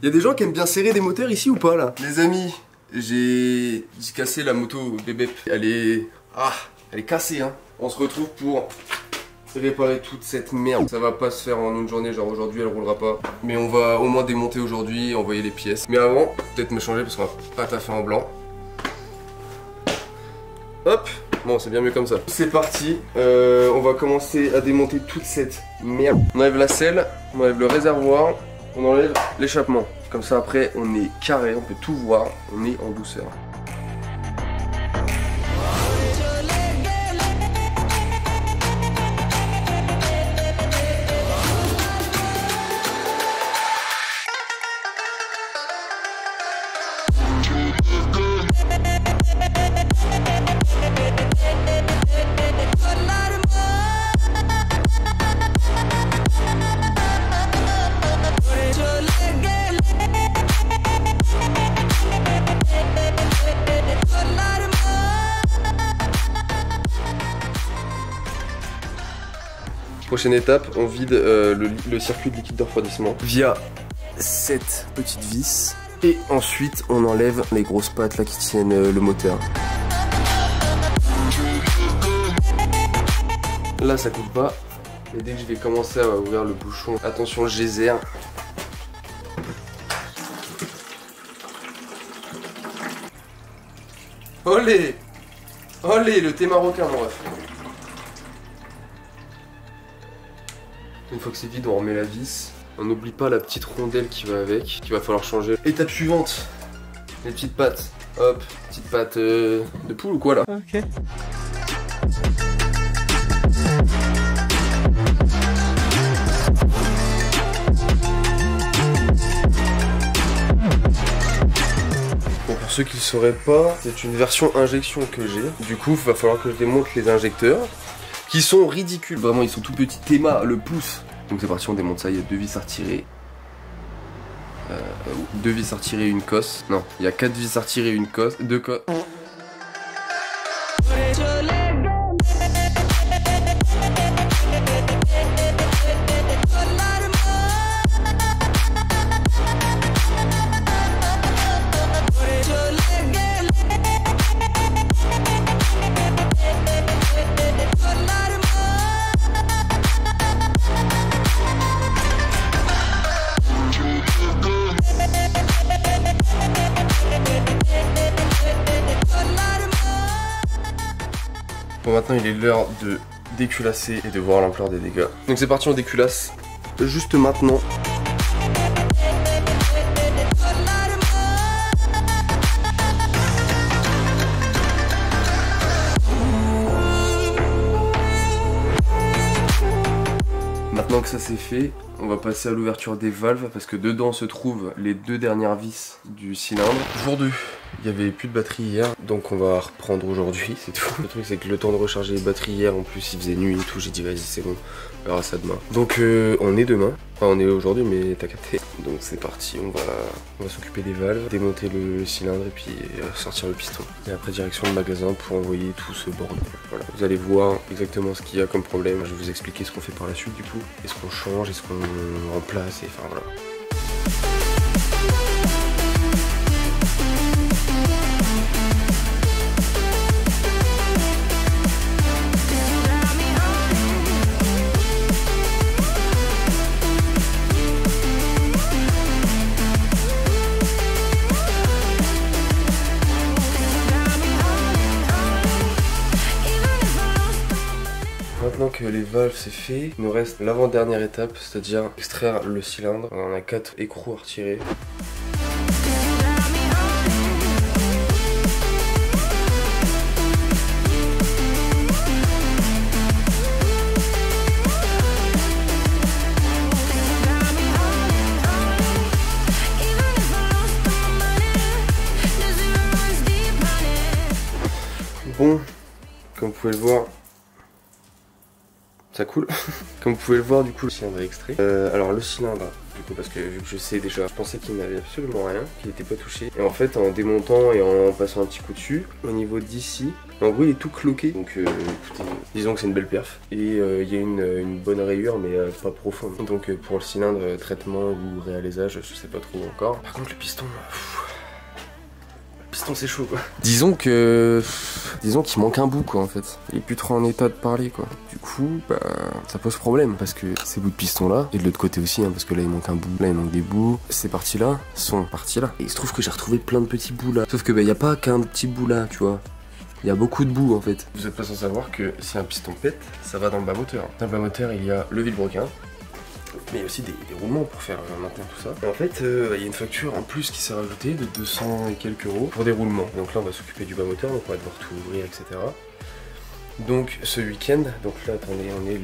Y a des gens qui aiment bien serrer des moteurs ici ou pas là? Les amis, j'ai cassé la moto bébé. Elle est cassée hein. On se retrouve pour réparer toute cette merde. Ça va pas se faire en une journée, genre aujourd'hui elle roulera pas. Mais on va au moins démonter aujourd'hui et envoyer les pièces. Mais avant, peut-être me changer parce qu'on va pas taffer en blanc. Hop, bon c'est bien mieux comme ça. C'est parti, on va commencer à démonter toute cette merde. On enlève la selle, on enlève le réservoir, on enlève l'échappement. Comme ça après on est carré, on peut tout voir, on est en douceur. Prochaine étape, on vide le circuit de liquide de refroidissement via cette petite vis. Et ensuite, on enlève les grosses pattes là qui tiennent le moteur. Là, ça coule pas. Et dès que je vais commencer à ouvrir le bouchon, attention geyser. Olé! Olé, le thé marocain, mon ref. Une fois que c'est vide, on remet la vis. On n'oublie pas la petite rondelle qui va avec, qu'il va falloir changer. Étape suivante, les petites pattes. Hop, petites pattes de poule ou quoi là? Ok. Bon, pour ceux qui ne le sauraient pas, c'est une version injection que j'ai. Du coup, il va falloir que je démonte les injecteurs. Qui sont ridicules, vraiment ils sont tout petits, Théma le pouce. Donc c'est parti, on démonte ça, il y a 2 vis à retirer. 2 vis à retirer et une cosse. Non, il y a 4 vis à retirer et une cosse, 2 cosses. Bon, maintenant il est l'heure de déculasser et de voir l'ampleur des dégâts. Donc c'est parti, on déculasse juste maintenant. Maintenant que ça c'est fait, on va passer à l'ouverture des valves parce que dedans se trouvent les 2 dernières vis du cylindre. Jour 2, il n'y avait plus de batterie hier, donc on va reprendre aujourd'hui, c'est tout. Le truc c'est que le temps de recharger les batteries hier, en plus il faisait nuit et tout, j'ai dit vas-y c'est bon, on verra ça demain. Donc on est demain, enfin on est aujourd'hui mais t'as capté. Donc c'est parti, on va s'occuper des valves, démonter le cylindre et puis sortir le piston. Et après direction le magasin pour envoyer tout ce bordel. Voilà, vous allez voir exactement ce qu'il y a comme problème. Je vais vous expliquer ce qu'on fait par la suite du coup. Est-ce qu'on change, est-ce qu'on remplace, et enfin voilà. Maintenant que les valves c'est fait, il nous reste l'avant-dernière étape, c'est-à-dire extraire le cylindre. On a 4 écrous à retirer. Bon, comme vous pouvez le voir, ça coule. Comme vous pouvez le voir, du coup, le cylindre est extrait. Alors le cylindre, Du coup, parce que vu que je sais déjà, je pensais qu'il n'avait absolument rien, qu'il n'était pas touché. Et en fait, en démontant et en passant un petit coup dessus, au niveau d'ici, en gros il est tout cloqué. Donc écoutez, disons que c'est une belle perf. Et il y a une bonne rayure, mais pas profonde. Donc pour le cylindre, traitement ou réalisage, je sais pas trop encore. Par contre le piston... piston c'est chaud quoi. Disons qu'il manque un bout quoi en fait. Il est plus trop en état de parler quoi. Du coup bah ça pose problème parce que ces bouts de piston là, et de l'autre côté aussi hein, parce que là il manque un bout, là il manque des bouts. Ces parties là sont parties là. Et il se trouve que j'ai retrouvé plein de petits bouts là. Sauf que bah y a pas qu'un petit bout là tu vois. Il y a beaucoup de bouts en fait. Vous êtes pas sans savoir que si un piston pète, ça va dans le bas moteur. Dans le bas moteur il y a le vilebrequin. Mais il y a aussi des roulements pour faire maintenir tout ça. Et en fait, il y a une facture en plus qui s'est rajoutée de 200 et quelques euros pour des roulements. Donc là, on va s'occuper du bas moteur, donc on va devoir tout ouvrir, etc. Donc ce week-end, donc là, attendez, on est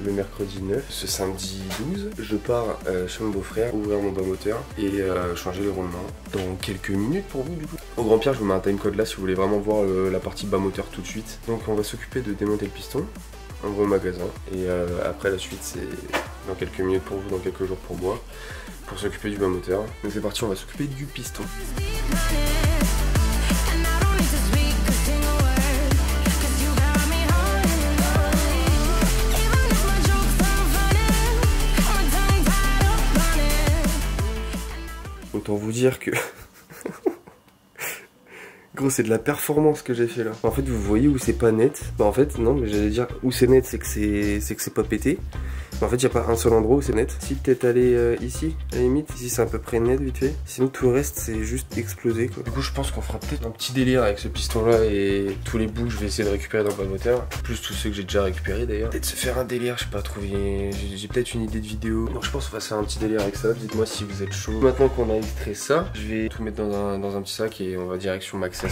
le mercredi 9, ce samedi 12, je pars chez mon beau-frère ouvrir mon bas moteur et changer les roulements dans quelques minutes pour vous du coup. Au Grand Pierre, je vous mets un timecode là si vous voulez vraiment voir la partie bas moteur tout de suite. Donc on va s'occuper de démonter le piston. Un gros magasin et après la suite c'est dans quelques minutes pour vous, dans quelques jours pour moi, pour s'occuper du bas moteur. Donc c'est parti, on va s'occuper du piston. Autant vous dire que gros, c'est de la performance que j'ai fait là. En fait, vous voyez où c'est pas net. Bah en fait, non, mais j'allais dire où c'est net, c'est que c'est pas pété. Mais en fait, il n'y a pas un seul endroit où c'est net. Si peut-être aller ici, à la limite, ici c'est à peu près net vite fait. Sinon tout le reste c'est juste explosé quoi. Du coup, je pense qu'on fera peut-être un petit délire avec ce piston là et tous les bouts que je vais essayer de récupérer dans le bas moteur. Plus tous ceux que j'ai déjà récupérés d'ailleurs. Peut-être se faire un délire, je sais pas, trouver. J'ai peut-être une idée de vidéo. Donc je pense qu'on va se faire un petit délire avec ça. Dites-moi si vous êtes chaud. Maintenant qu'on a extrait ça, je vais tout mettre dans un petit sac et on va direction Maxès.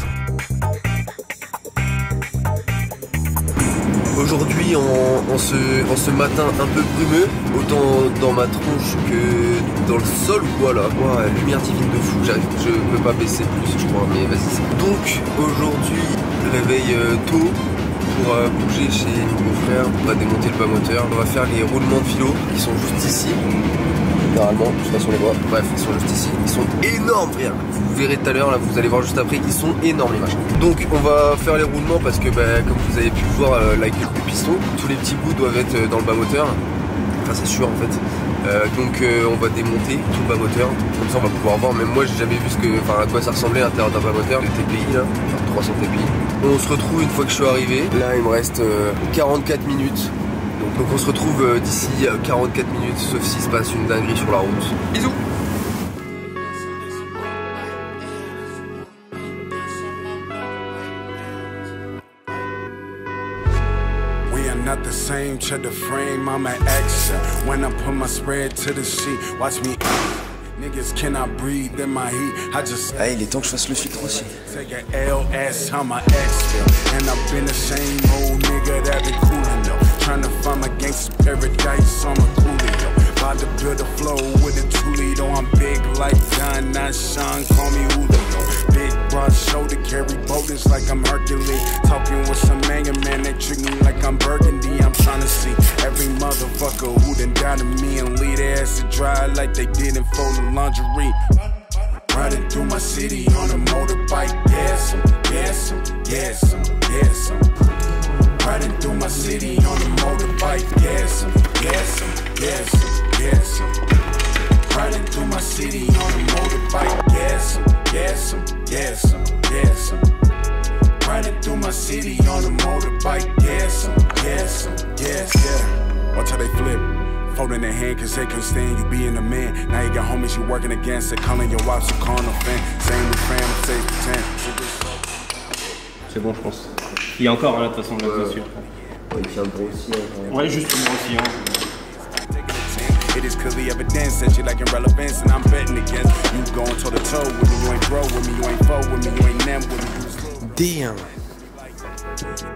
Aujourd'hui, en ce matin un peu brumeux, autant dans ma tronche que dans le sol, voilà. Wow, lumière divine de fou, je peux pas baisser plus, je crois, mais vas-y. Donc, aujourd'hui, réveil tôt pour bouger chez mon beau-frère. On va démonter le bas moteur. On va faire les roulements de philo qui sont juste ici. Littéralement, je sais pas si on les voit. Bref, ils sont juste ici. Ils sont énormes, frère. Vous verrez tout à l'heure, là, vous allez voir juste après, ils sont énormes les machins. Donc, on va faire les roulements parce que, bah, comme vous avez pu le voir, la gueule du piston, tous les petits bouts doivent être dans le bas moteur. Enfin, c'est sûr en fait. Donc, on va démonter tout le bas moteur. Comme ça, on va pouvoir voir. Même moi, j'ai jamais vu à quoi ça ressemblait à l'intérieur d'un bas moteur. Le TPI là, enfin 300 TPI. On se retrouve une fois que je suis arrivé. Là, il me reste 44 minutes. Donc on se retrouve d'ici 44 minutes, sauf s'il se passe une dinguerie sur la route. Bisous. Not the same, check the frame, I'm an action. When I put my spread to the sheet, watch me. Niggas cannot breathe in my heat. I just. Ah, il est temps que je fasse le filtre aussi. Take a LS on my exfil, and I've been the same old nigga that been coolin' though. Trying to find my gangster paradise on my coolio. About to build a flow with a Toledo. I'm big like John, not Sean. Call me Julio. Big broad shoulder, carry boulders like I'm Hercules. Talking with some man that treat me like I'm Burgundy. I'm trying to see every motherfucker who done doubted me and leave their ass to dry like they didn't fold the lingerie. Riding through my city on a motorbike, gas 'em, gas 'em, gas 'em, gas 'em. Riding through my city on a motorbike, gas 'em, gas 'em, gas 'em, gas 'em. Riding through my city on a motorbike, gas 'em, gas 'em, gas 'em, gas 'em. Riding through my city on a motorbike, gas 'em, gas 'em, gas 'em. Watch how they flip. Folding their hand cause they can stand you being a man. Now you got homies you working against it, calling your wife a carnal fan. Same with fam, say pretend. C'est bon je pense. Il y a encore là de toute façon là-dessus. Ouais, il tient le bon aussi. Ouais, juste le bon aussi. It is clearly evidence that you like irrelevance and I'm betting against you going toe to toe with me. You ain't bro with me, you ain't foe with me, you ain't them with me. Damn.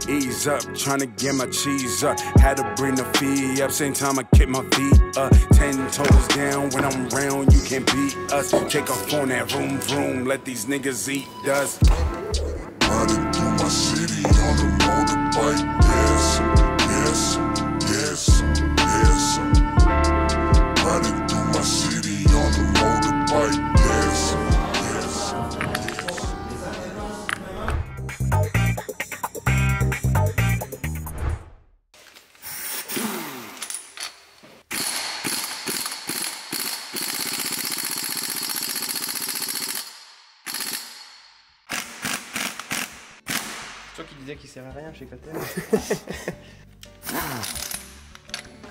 Ease up, tryna get my cheese up. Had to bring the fee up, same time I kick my feet up. 10 toes down, when I'm around, you can't beat us. Take off on that vroom vroom, let these niggas eat dust. Riding through my city on a motorbike, yes, yes, yes, yes. Riding disais qu'il servait à rien chez KTM.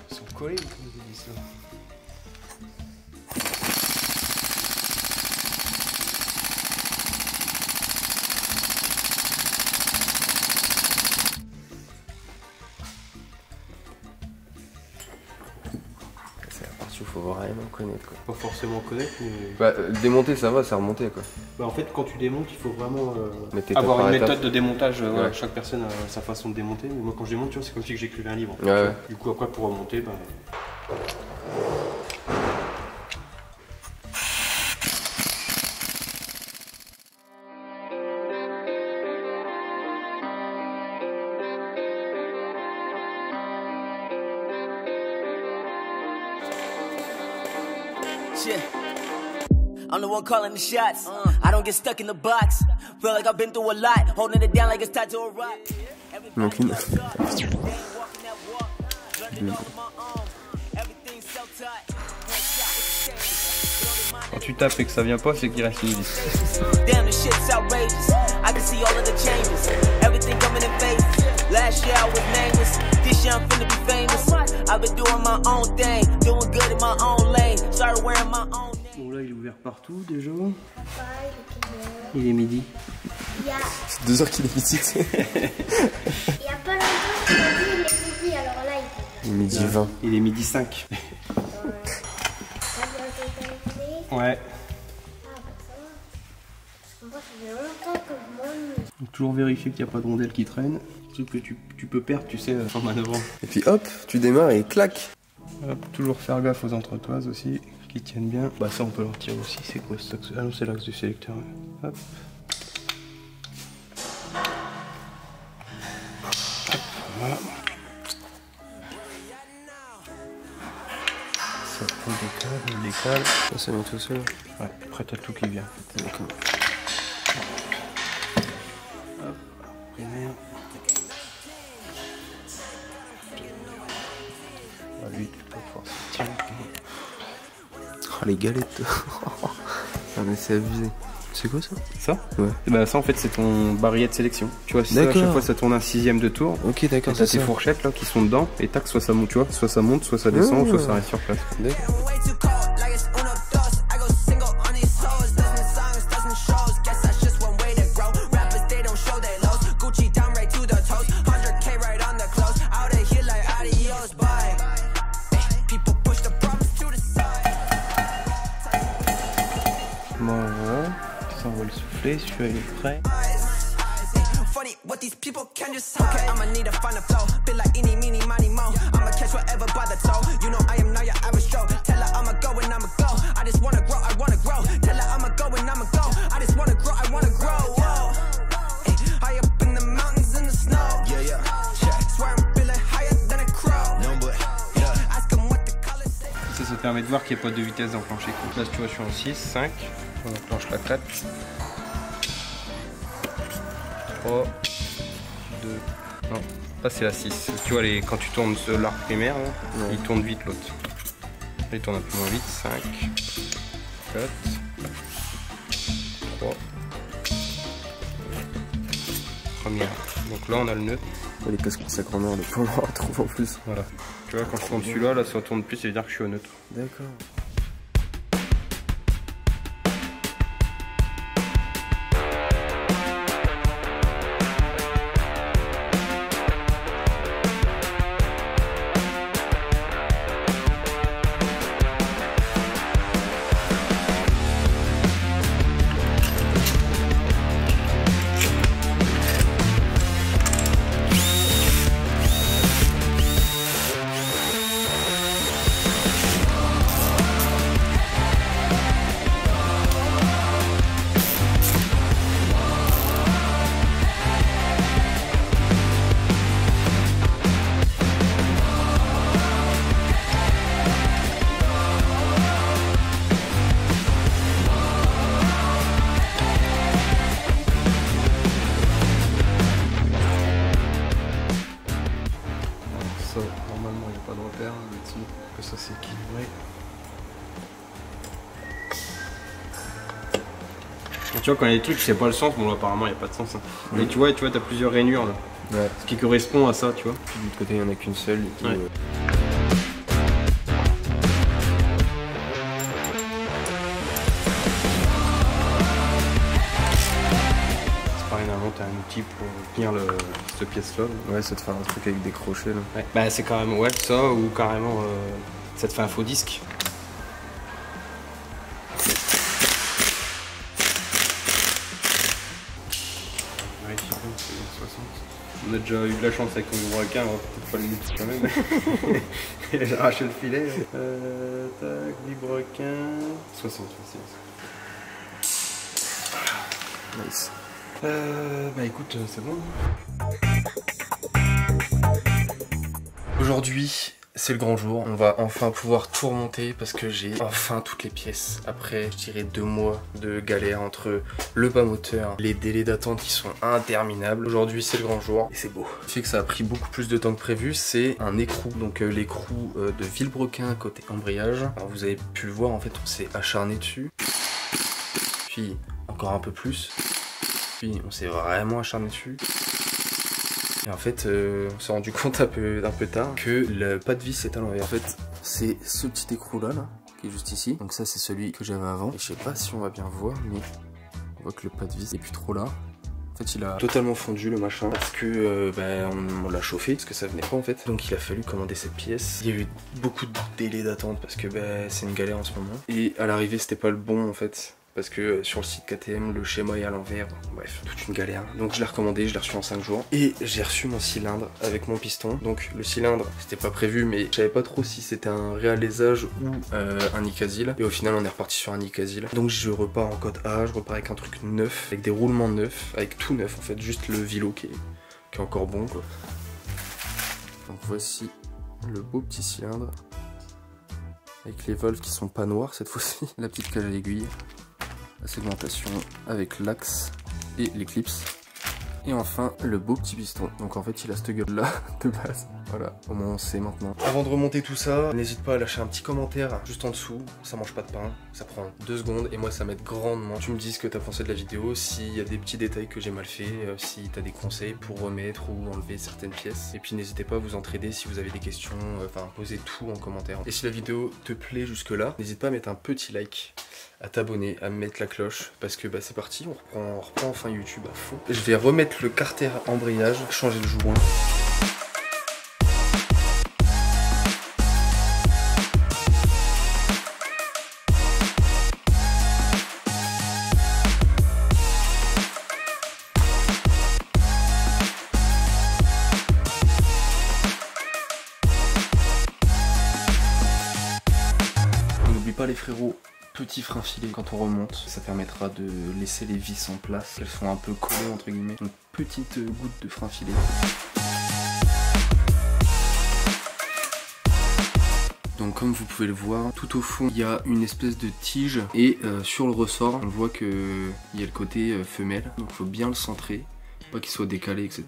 Ils sont collés, les vis là. C'est la partie où faut vraiment connaître quoi. Pas forcément connaître, mais... Bah démonter ça va, ça remonter quoi. Bah, en fait, quand tu démontes, il faut vraiment avoir avoir une méthode de démontage. Ouais. Chaque personne a sa façon de démonter. Mais moi, quand je démonte, tu vois, c'est comme si j'écrivais un livre. Ouais. Du coup, après, pour remonter, bah... I'm the one calling the shots. I don't get stuck in the box. Feel like I've been through a lot. Holding it down like it's tied to a rock. Donc une. Quand tu tapes et que ça vient pas, c'est qu'il reste une vis. Damn, the shit's outrageous. I can see all of the changes. Everything coming in phases. Last year I was nameless. This year I'm finna be famous. I've been doing my own thing. Doing good in my own lane. Started wearing my own name. Bon, là, il est ouvert partout déjà. Il est midi. C'est 2 heures qu'il est midi. Il y a pas longtemps, il m'a dit il est midi, alors là il Il est midi 20. Il est midi 5. Ouais. Ah bah ça va. Parce que moi ça fait longtemps que je m'ennuie. Donc, toujours vérifier qu'il n'y a pas de rondelles qui traînent. Truc que tu peux perdre, tu sais, en manœuvrant. Et puis hop, tu démarres et clac. Hop, toujours faire gaffe aux entretoises aussi, qui tiennent bien. Bah ça on peut leur tirer aussi, c'est quoi ce axe? Ah non, c'est l'axe du sélecteur. Hop. Hop, voilà. Ça on décale. Ça vient tout seul. Ouais, après t'as tout qui vient. D'accord. Hop, primaire. Ah, lui, tu peux pouvoir se tirer. Oh les galettes. Ah mais c'est abusé. C'est quoi ça? Ça? Ouais. Et bah ça en fait c'est ton barillet de sélection. Tu vois, ça, à chaque fois ça tourne un 6ème de tour. Ok d'accord. T'as tes fourchettes là qui sont dedans et tac, soit ça monte, tu vois, soit ça monte, soit ça descend, soit ça reste sur place. D'accord. Voilà, ça on va le souffler, celui-là il est prêt. Funny what these people can just okay. I'ma need to find a flow. Feel like eeny, meeny, miny, mo. I'ma catch whatever by the toe. You know I am not your average Joe. Tell her I'ma go and I'ma go. I just wanna grow, I wanna grow. Tell her I'ma go and I'ma go. I just wanna grow, I wanna grow. Whoa. Hey, high up in the mountains in the snow. Yeah. Swear I'm feeling higher than a crow. No, but ask them what the colors say. Ça permet de voir qu'il n'y a pas de vitesse d'enclencher. Donc là tu vois je suis en 6, 5. On enclenche la 4. 3, 2, non, là c'est la 6. Tu vois, quand tu tournes l'arc primaire, là, il tourne vite l'autre. Là il tourne un peu moins vite. 5, 4, 3, première. Donc là on a le neutre. Les casques pour sa grand-mère, le pauvre on retrouve en plus. Voilà. Tu vois, quand je tourne celui-là, là ça tourne plus, ça veut dire que je suis au neutre. D'accord. Ça, normalement il n'y a pas de repère, mais ici, que ça c'est équilibré. Tu vois, quand il y a des trucs, je sais pas le sens, bon apparemment il n'y a pas de sens. Hein. Mais tu vois, t'as plusieurs rainures là. Ouais. Ce qui correspond à ça, tu vois. Puis de l'autre côté, il n'y en a qu'une seule. Et Ouais. Normalement t'as un outil pour tenir cette pièce là. Ouais, ça te fait un truc avec des crochets là. Ouais. Bah c'est carrément ouais ça ou carrément ça te fait un faux disque. Ouais, c'est 60. On a déjà eu de la chance avec ton librequin, on va peut-être pas le mettre quand même. J'ai arraché le filet. Tac, librequin. 60 facile. Nice. Bah écoute, c'est bon. Aujourd'hui, c'est le grand jour. On va enfin pouvoir tout remonter parce que j'ai enfin toutes les pièces. Après, je dirais 2 mois de galère entre le bas moteur, les délais d'attente qui sont interminables. Aujourd'hui, c'est le grand jour et c'est beau. Ce qui fait que ça a pris beaucoup plus de temps que prévu, c'est un écrou. Donc l'écrou de Villebrequin côté embrayage. Alors vous avez pu le voir, en fait, on s'est acharné dessus. Puis encore un peu plus. Puis on s'est vraiment acharné dessus. Et en fait, on s'est rendu compte un peu tard que le pas de vis est à l'envers. En fait, c'est ce petit écrou là, qui est juste ici. Donc ça, c'est celui que j'avais avant. Et je sais pas si on va bien voir, mais on voit que le pas de vis est plus trop là. En fait, il a totalement fondu le machin parce que on l'a chauffé, parce que ça venait pas en fait. Donc il a fallu commander cette pièce. Il y a eu beaucoup de délais d'attente parce que c'est une galère en ce moment. Et à l'arrivée, c'était pas le bon en fait. Parce que sur le site KTM, le schéma est à l'envers. Bref, toute une galère. Donc je l'ai recommandé, je l'ai reçu en 5 jours. Et j'ai reçu mon cylindre avec mon piston. Donc le cylindre, c'était pas prévu, mais je savais pas trop si c'était un réalésage ou un Ikasil. Et au final, on est reparti sur un Ikasil. Donc je repars en code A, je repars avec un truc neuf, avec des roulements neufs, avec tout neuf en fait. Juste le vilo qui est encore bon quoi. Donc voici le beau petit cylindre. Avec les valves qui sont pas noires cette fois-ci. La petite cage à aiguille. La segmentation avec l'axe et l'éclipse. Et enfin le beau petit piston. Donc en fait il a cette gueule là de base. Voilà, au moins on sait maintenant. Avant de remonter tout ça, n'hésite pas à lâcher un petit commentaire juste en dessous. Ça mange pas de pain, ça prend 2 secondes et moi ça m'aide grandement. Tu me dis ce que t'as pensé de la vidéo, s'il y a des petits détails que j'ai mal fait, si t'as des conseils pour remettre ou enlever certaines pièces. Et puis n'hésitez pas à vous entraider si vous avez des questions, enfin posez tout en commentaire. Et si la vidéo te plaît jusque là, n'hésite pas à mettre un petit like, à t'abonner, à mettre la cloche parce que c'est parti, on reprend enfin YouTube à fond. Je vais remettre le carter embrayage, changer le joint. N'oublie pas les frérots, petit frein filé quand on remonte, ça permettra de laisser les vis en place, qu'elles sont un peu collées entre guillemets. Une petite goutte de frein filé. Donc comme vous pouvez le voir, tout au fond il y a une espèce de tige et sur le ressort on voit que il y a le côté femelle, donc il faut bien le centrer, pas qu'il soit décalé etc.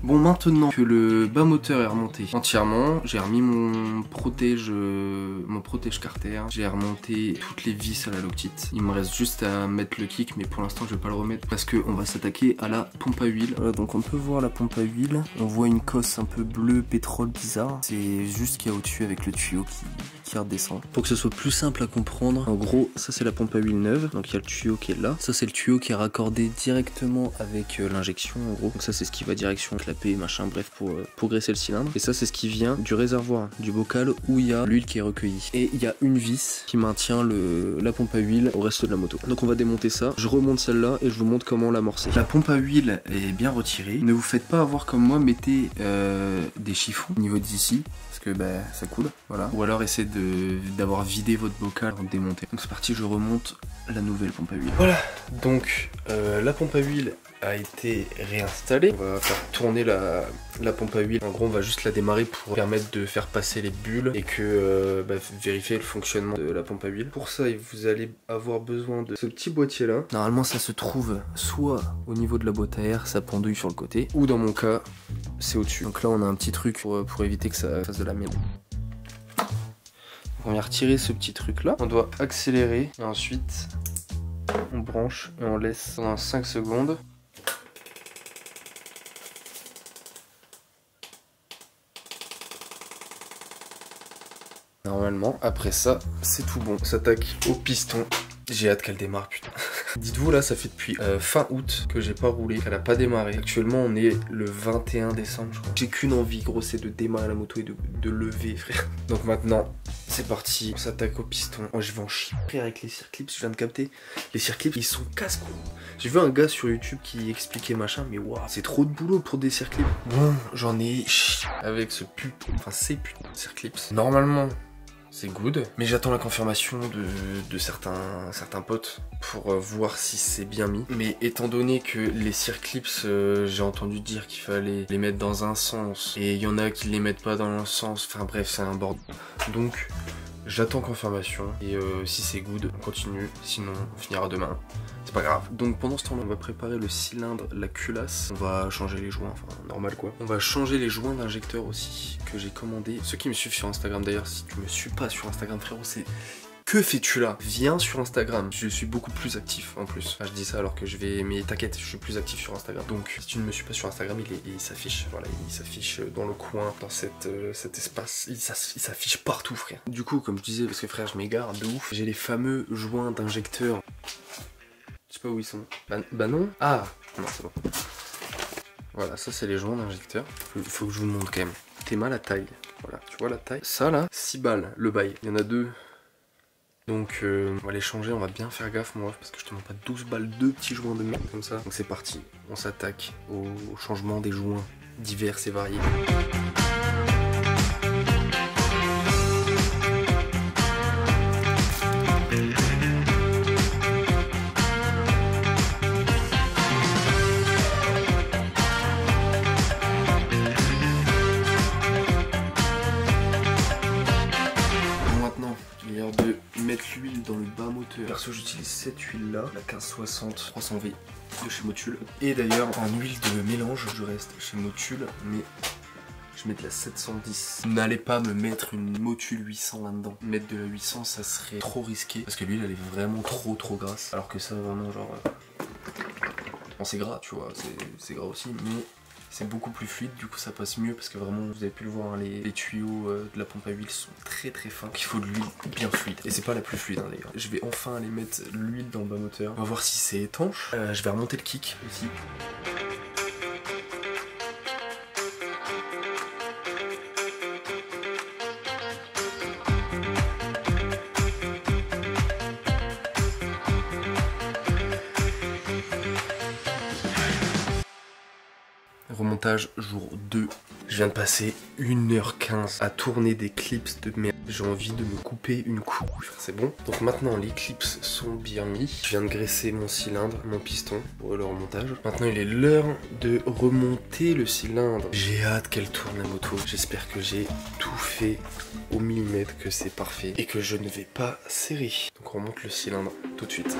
Bon, maintenant que le bas moteur est remonté entièrement, j'ai remis mon protège carter, j'ai remonté toutes les vis à la Loctite. Il me reste juste à mettre le kick, mais pour l'instant je vais pas le remettre parce qu'on va s'attaquer à la pompe à huile. Voilà, donc on peut voir la pompe à huile, on voit une cosse un peu bleu pétrole bizarre. C'est juste qu'il y a au-dessus avec le tuyau qui redescend. Pour que ce soit plus simple à comprendre, en gros ça c'est la pompe à huile neuve, donc il y a le tuyau qui est là. Ça c'est le tuyau qui est raccordé directement avec l'injection en gros. Donc ça c'est ce qui va direction avec la machin, bref, pour graisser le cylindre. Et ça c'est ce qui vient du réservoir du bocal où il y a l'huile qui est recueillie. Et il y a une vis qui maintient la pompe à huile au reste de la moto. Donc on va démonter ça, je remonte celle-là et je vous montre comment l'amorcer. La pompe à huile est bien retirée. Ne vous faites pas avoir comme moi, mettez des chiffons au niveau d'ici parce que ça coule, voilà. Ou alors essayez d'avoir vidé votre bocal avant de démonter. Donc c'est parti, je remonte la nouvelle pompe à huile. Voilà, donc la pompe à huile a été réinstallée. On va faire tourner la pompe à huile. En gros on va juste la démarrer pour permettre de faire passer les bulles et que vérifier le fonctionnement de la pompe à huile. Pour ça vous allez avoir besoin de ce petit boîtier là. Normalement ça se trouve soit au niveau de la boîte à air, ça pendouille sur le côté, ou dans mon cas c'est au-dessus. Donc là on a un petit truc pour éviter que ça fasse de la merde. On vient retirer ce petit truc là. On doit accélérer et ensuite on branche et on laisse pendant 5 secondes. Normalement, après ça, c'est tout bon. On s'attaque au piston. J'ai hâte qu'elle démarre, putain. Dites-vous, là, ça fait depuis fin août que j'ai pas roulé, qu'elle a pas démarré. Actuellement, on est le 21 décembre, je crois. J'ai qu'une envie, gros, c'est de démarrer la moto et de lever, frère. Donc maintenant, c'est parti. On s'attaque au piston. Oh, je vais en chier, frère, avec les circlips. Je viens de capter. Les circlips, ils sont casse-cou. J'ai vu un gars sur YouTube qui expliquait machin, mais waouh, c'est trop de boulot pour des circlips. Bon, j'en ai chié avec ce putain, enfin, ces putains de circlips. Normalement, c'est good, mais j'attends la confirmation de certains potes pour voir si c'est bien mis. Mais étant donné que les circlips, j'ai entendu dire qu'il fallait les mettre dans un sens, et il y en a qui les mettent pas dans le sens, enfin bref, c'est un bordel. Donc, j'attends confirmation, et si c'est good, on continue, sinon on finira demain. C'est pas grave. Donc pendant ce temps-là, on va préparer le cylindre, la culasse. On va changer les joints, enfin normal quoi. On va changer les joints d'injecteur aussi que j'ai commandé. Ceux qui me suivent sur Instagram d'ailleurs, si tu me suis pas sur Instagram frérot, c'est... Que fais-tu là? Viens sur Instagram, je suis beaucoup plus actif en plus. Enfin, je dis ça alors que je vais... Mais t'inquiète, je suis plus actif sur Instagram. Donc si tu ne me suis pas sur Instagram, il s'affiche. Voilà, il s'affiche dans le coin, dans cet espace. Il s'affiche partout frère. Du coup, comme je disais, parce que frère, je m'égare de ouf, j'ai les fameux joints d'injecteur. Je sais pas où ils sont. Bah non. Ah non, c'est bon. Voilà, ça c'est les joints d'injecteur. Faut que je vous le montre quand même. T'es mal la taille. Voilà, tu vois la taille. Ça là, 6 balles le bail. Il y en a 2. Donc on va les changer, on va bien faire gaffe moi, parce que je te montre pas 12 balles, 2 petits joints de merde comme ça. Donc c'est parti, on s'attaque au changement des joints divers et variés. L'huile dans le bas moteur. Perso, j'utilise cette huile là, la 1560 300V de chez Motul. Et d'ailleurs, en huile de mélange, je reste chez Motul, mais je mets de la 710. N'allez pas me mettre une Motul 800 là-dedans. Mettre de la 800, ça serait trop risqué parce que l'huile elle est vraiment trop grasse. Alors que ça, vraiment, genre. Bon, c'est gras, tu vois, c'est gras aussi, mais. C'est beaucoup plus fluide, du coup ça passe mieux parce que vraiment vous avez pu le voir, hein, les tuyaux de la pompe à huile sont très fins. Donc il faut de l'huile bien fluide. Et c'est pas la plus fluide hein, d'ailleurs. Je vais enfin aller mettre l'huile dans le bas moteur. On va voir si c'est étanche. Je vais remonter le kick aussi. Remontage jour 2. Je viens de passer 1h15 à tourner des clips de merde. J'ai envie de me couper une coupe. C'est bon. Donc maintenant les clips sont bien mis. Je viens de graisser mon cylindre, mon piston pour le remontage. Maintenant il est l'heure de remonter le cylindre. J'ai hâte qu'elle tourne la moto. J'espère que j'ai tout fait au millimètre, que c'est parfait et que je ne vais pas serrer. Donc on remonte le cylindre tout de suite.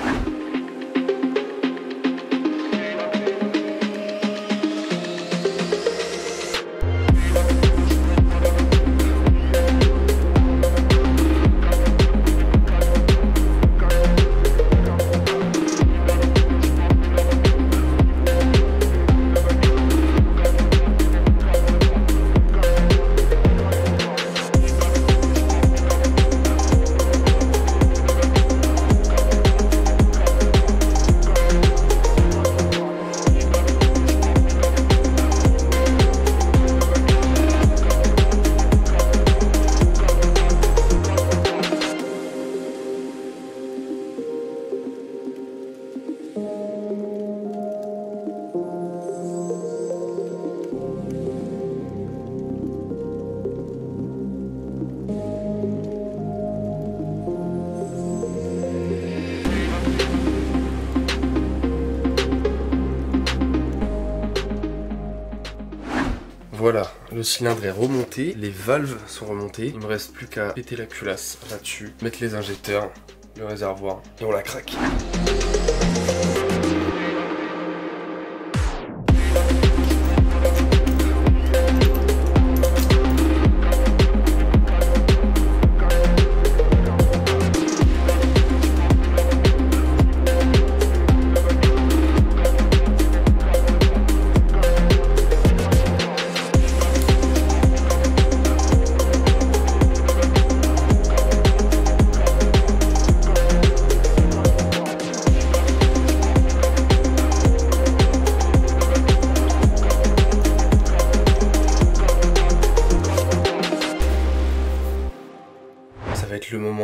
Voilà, le cylindre est remonté, les valves sont remontées, il me reste plus qu'à péter la culasse là-dessus, mettre les injecteurs, le réservoir et on la craque.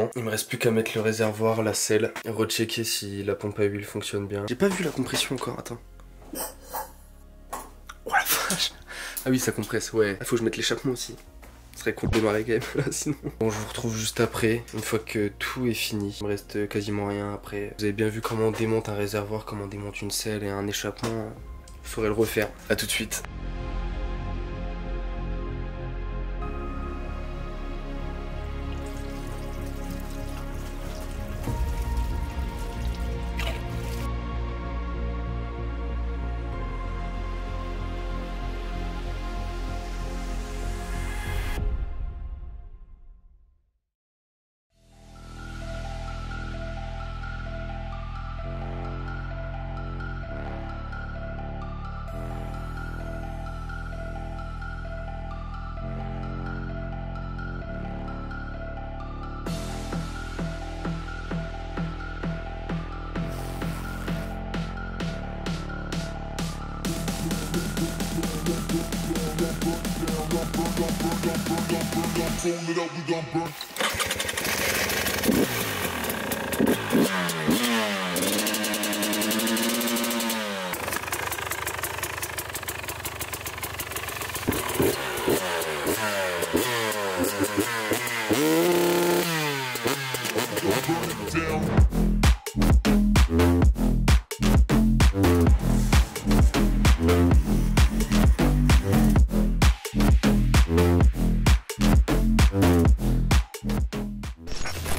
carrément. Il me reste plus qu'à mettre le réservoir, la selle, et rechecker si la pompe à huile fonctionne bien. J'ai pas vu la compression encore, attends. Oh la vache. Ah oui, ça compresse, ouais. Il faut que je mette l'échappement aussi. Ce serait con de démarrer quand même là sinon. Bon, je vous retrouve juste après, une fois que tout est fini. Il me reste quasiment rien après. Vous avez bien vu comment on démonte un réservoir, comment on démonte une selle et un échappement. Il faudrait le refaire. A tout de suite.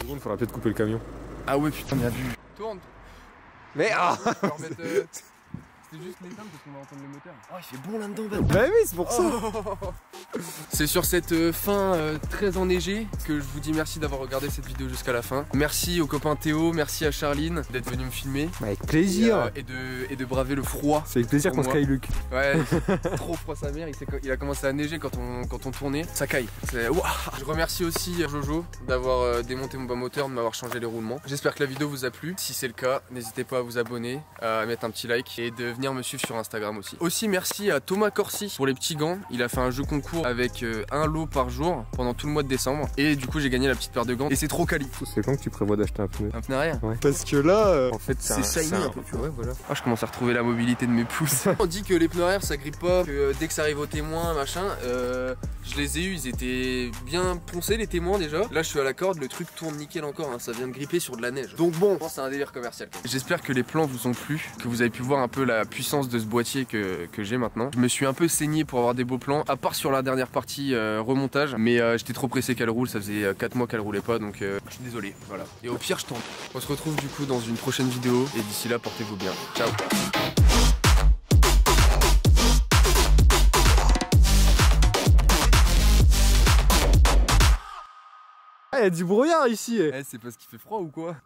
Il faudra peut-être couper le camion. Ah ouais putain, bien vu. Tourne. Mais ah C'est juste l'éteindre parce qu'on va entendre le moteur. Oh il fait bon là-dedans Ben. bah oui, c'est pour ça. C'est sur cette fin très enneigée que je vous dis merci d'avoir regardé cette vidéo jusqu'à la fin. Merci au copain Théo, merci à Charline d'être venu me filmer. Avec plaisir. Et de braver le froid. C'est avec plaisir qu'on moi. Skyluke. Ouais, trop froid sa mère, il a commencé à neiger quand on tournait. Ça caille. Je remercie aussi Jojo d'avoir démonté mon bas moteur, de m'avoir changé les roulements. J'espère que la vidéo vous a plu. Si c'est le cas, n'hésitez pas à vous abonner, à mettre un petit like et de venir me suivre sur Instagram aussi. Aussi merci à Thomas Corsi pour les petits gants. Il a fait un jeu concours avec un lot par jour pendant tout le mois de décembre. Et du coup j'ai gagné la petite paire de gants. Et c'est trop quali. C'est quand que tu prévois d'acheter un pneu? Un pneu arrière. Ouais. Parce que là, en fait, c'est shiny un peu, tu vois. Ouais, voilà. Ah, je commence à retrouver la mobilité de mes pouces. On dit que les pneus arrière ça grippe pas, que dès que ça arrive aux témoins, machin, je les ai eu, ils étaient bien poncés les témoins déjà. Là je suis à la corde, le truc tourne nickel encore, hein, ça vient de gripper sur de la neige. Donc bon, c'est un délire commercial. J'espère que les plans vous ont plu, que vous avez pu voir un peu la puissance de ce boîtier que j'ai maintenant. Je me suis un peu saigné pour avoir des beaux plans, à part sur la dernière partie remontage, mais j'étais trop pressé qu'elle roule, ça faisait 4 mois qu'elle roulait pas, donc je suis désolé, voilà. Et au pire je tente. On se retrouve du coup dans une prochaine vidéo, et d'ici là portez-vous bien. Ciao. Ah, y a du brouillard ici. C'est parce qu'il fait froid ou quoi?